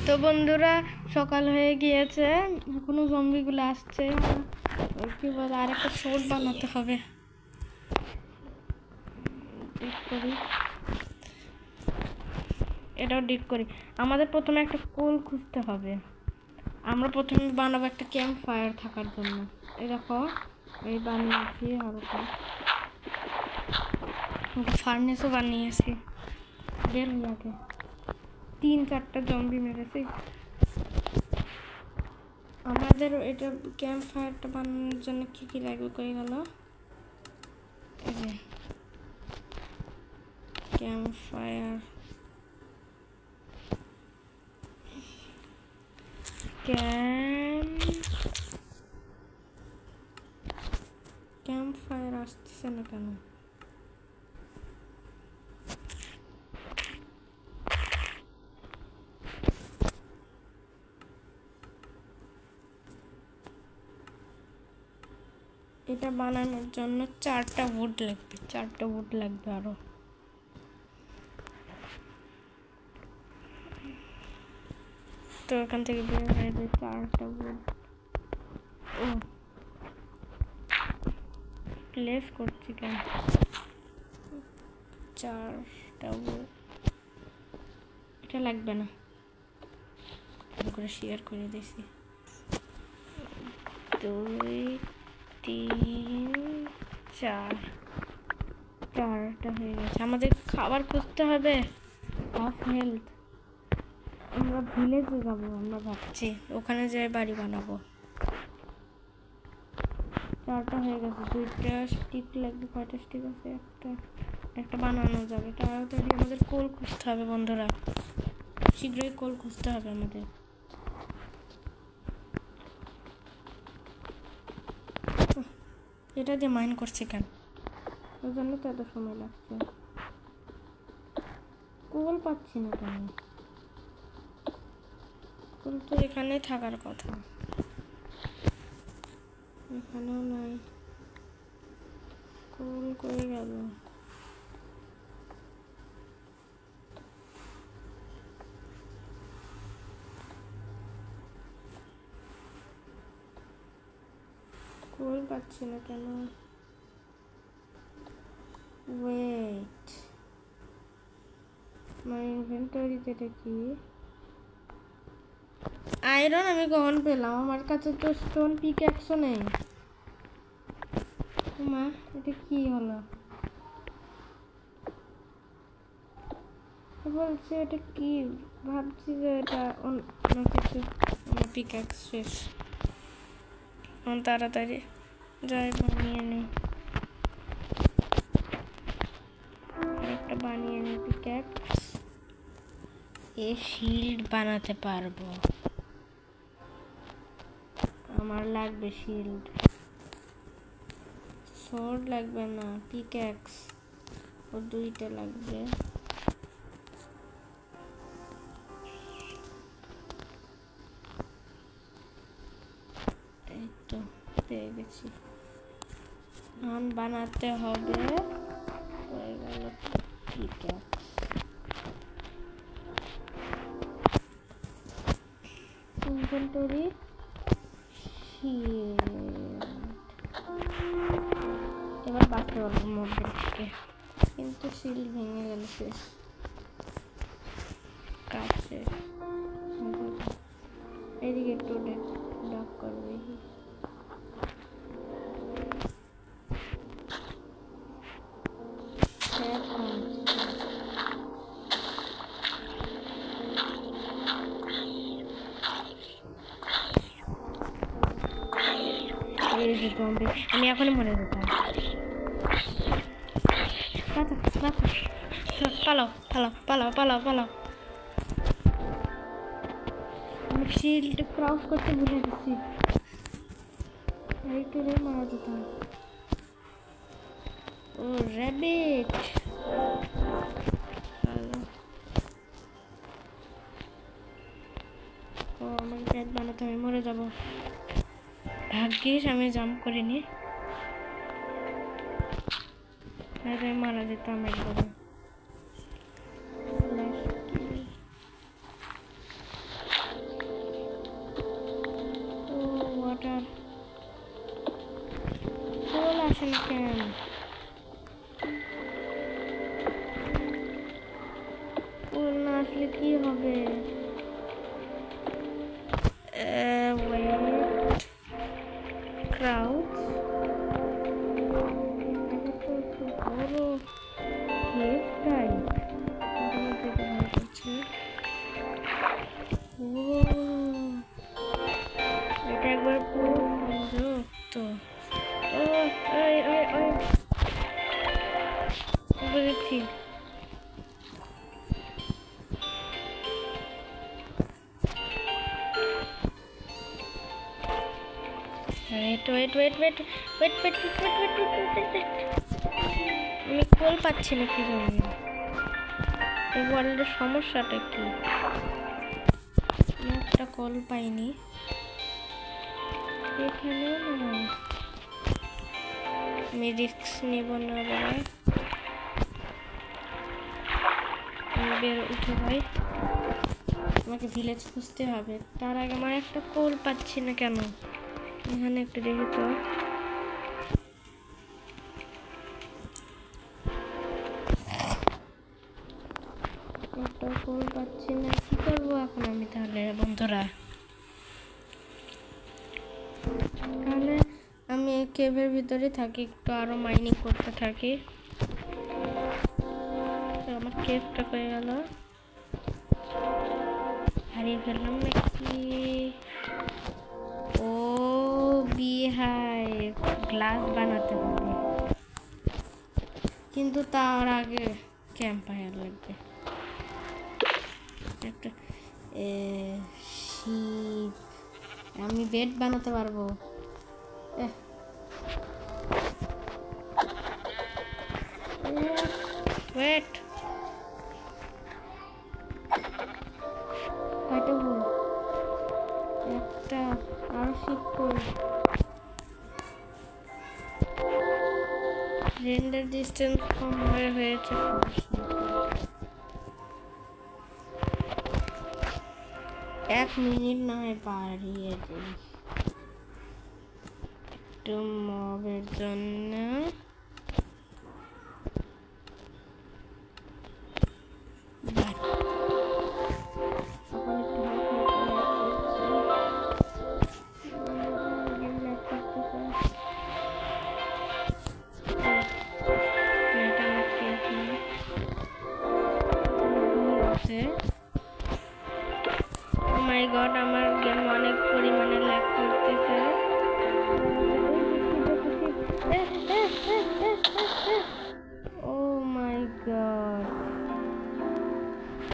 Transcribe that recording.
তো বন্ধুরা সকাল হয়ে গিয়েছে, এখনো জম্বিগুলো আসছে। কি বলে আরেকটা শর্ট বানাতে হবে। ডিক করি, এটাও ডিক করি। আমাদের প্রথমে একটা কোল খুঁজতে হবে। আমরা প্রথমে বানাবো একটা ক্যাম্প ফায়ার থাকার জন্য। এই দেখো, এই বানিয়েছি হালকা, ফার্নেসও বানিয়েছি। বের হয়ে আগে 3-4টা জম্বি মেরেছি। আমাদের এটা ক্যাম্প ফায়ারটা বানানোর জন্য কি কি লাগবে কই গেল? এই যে ক্যাম্প ফায়ার, ক্যাম্প ফায়ার আসতেছে না কেন? এটা বানানোর জন্য 4টা উড লাগবে, 4টা উড লাগবে আরো। তো এখান থেকে বের হয়ে যায় 4টা উড। ও প্লেস করছি কেন? 4টা উড এটা লাগবে না, ভালো করে শেয়ার করে দিয়েছি। 2 3 4, 4টা হয়ে গেছে। আমাদের খাবার খুঁজতে হবে, হাফ হেলথ। আমরা ভিলেজে যাবো, আমরা ভাবছি ওখানে যেয়ে বাড়ি বানাবো। 4টা হয়ে গেছে, 2টা স্টিক লাগবে। কয়টা স্টিক আছে? একটা বানানো যাবে। তাড়াতাড়ি আমাদের কোল খুঁজতে হবে বন্ধুরা, শীঘ্রই কোল খুঁজতে হবে আমাদের। এটা দিয়ে মাইন করছে কেন? ওই জন্য তো এত সময় লাগছে। কোল পাচ্ছি না কেন? কোল তো এখানে থাকার কথা, এখানেও নাই। কোল কই গেল? কোল পাচ্ছি না কেন? ওয়েট, আমার ইনভেন্টরিতে এটা কি? আয়রন আমি কখন পেলাম? আমার কাছে তো স্টোন পিকঅ্যাক্সও নেই। মা এটা কি হলো? বলছে এটা কি? ভাবছি যে এটা অন্য কিছু। আমার পিকঅ্যাক্স শেষ, তাড়াতাড়ি যাই বানিয়ে নিই, একটা বানিয়ে নিই পিকঅ্যাক্স। এ শিল্ড বানাতে পারবো, আমার লাগবে শিল্ড। সোর্ড লাগবে না, পিকঅ্যাক্স ও 2টা লাগবে। এই তো পেয়ে গেছি। বানাতে হবে, হয়ে গেল পিকঅ্যাক্স। ইনভেন্টরি, এবার বাঁচতে পারবো মরদের থেকে, কিন্তু শিল্ড ভেঙে গেল শেষ। কাজ শেষ। এদিকে একটু ডাক করবে। আমি এখনই মরে যেতাম। পালাও পালাও পালাও পালাও পালাও। আমি শিল্ড ক্রস করতে ভুলে গেছি, এই করে মারা যেতাম। ও র্যাবিট, ও আমার ব্যাট বানাতে আমি মরে যাবো। ভাগ্যিস আমি জাম্প করিনি, মারা যেতাম একবারে। না কেন? কোল না আসলে কি হবে? ক্রাউড তো একটু বড় কেভটাই আমার যেতে ভয় করছে। ও এটা একবার পুরো সংযুক্ত। ও ওই ওই ওই বুঝেছি। Wait wait wait wait wait wait wait wait wait. আমি কল পাচ্ছি না কি জন্য? এই ওয়ার্ল্ডের সমস্যাটা কি? আমি একটা কল পাইনি এখানেও না। আমি রিস্ক নেব না বাবা। বের উঠে ভাই, আমাকে ভিলেজ খুঁজতে হবে। তার আগে আমার একটা কল পাচ্ছি না কেন? এখানে একটু দেখি তো। একটা কল পাচ্ছি না, কি করবো এখন আমি তাহলে বন্ধুরা? তাহলে আমি কেভের ভিতরে থাকি, একটু আরো মাইনিং করতে থাকি। আমার কেভটা হয়ে গেল, হারিয়ে ফেললাম নাকি? ও বিহাইভ গ্লাস বানাতে হবে, কিন্তু তার আগে ক্যাম্পফায়ার লাগবে একটা। শিপ, আমি বেড বানাতে পারবো। ওয়েট, একটা আর শিপ করি। রেন্ডার ডিস্টেন্স কম হয়েছে। 1 মিনিট নয় বাড়িয়ে দিই একটু মবের জন্য। মাই গড, আমার গেম অনেক পরিমাণে ল্যাগ করতেছে। ও মাই গড।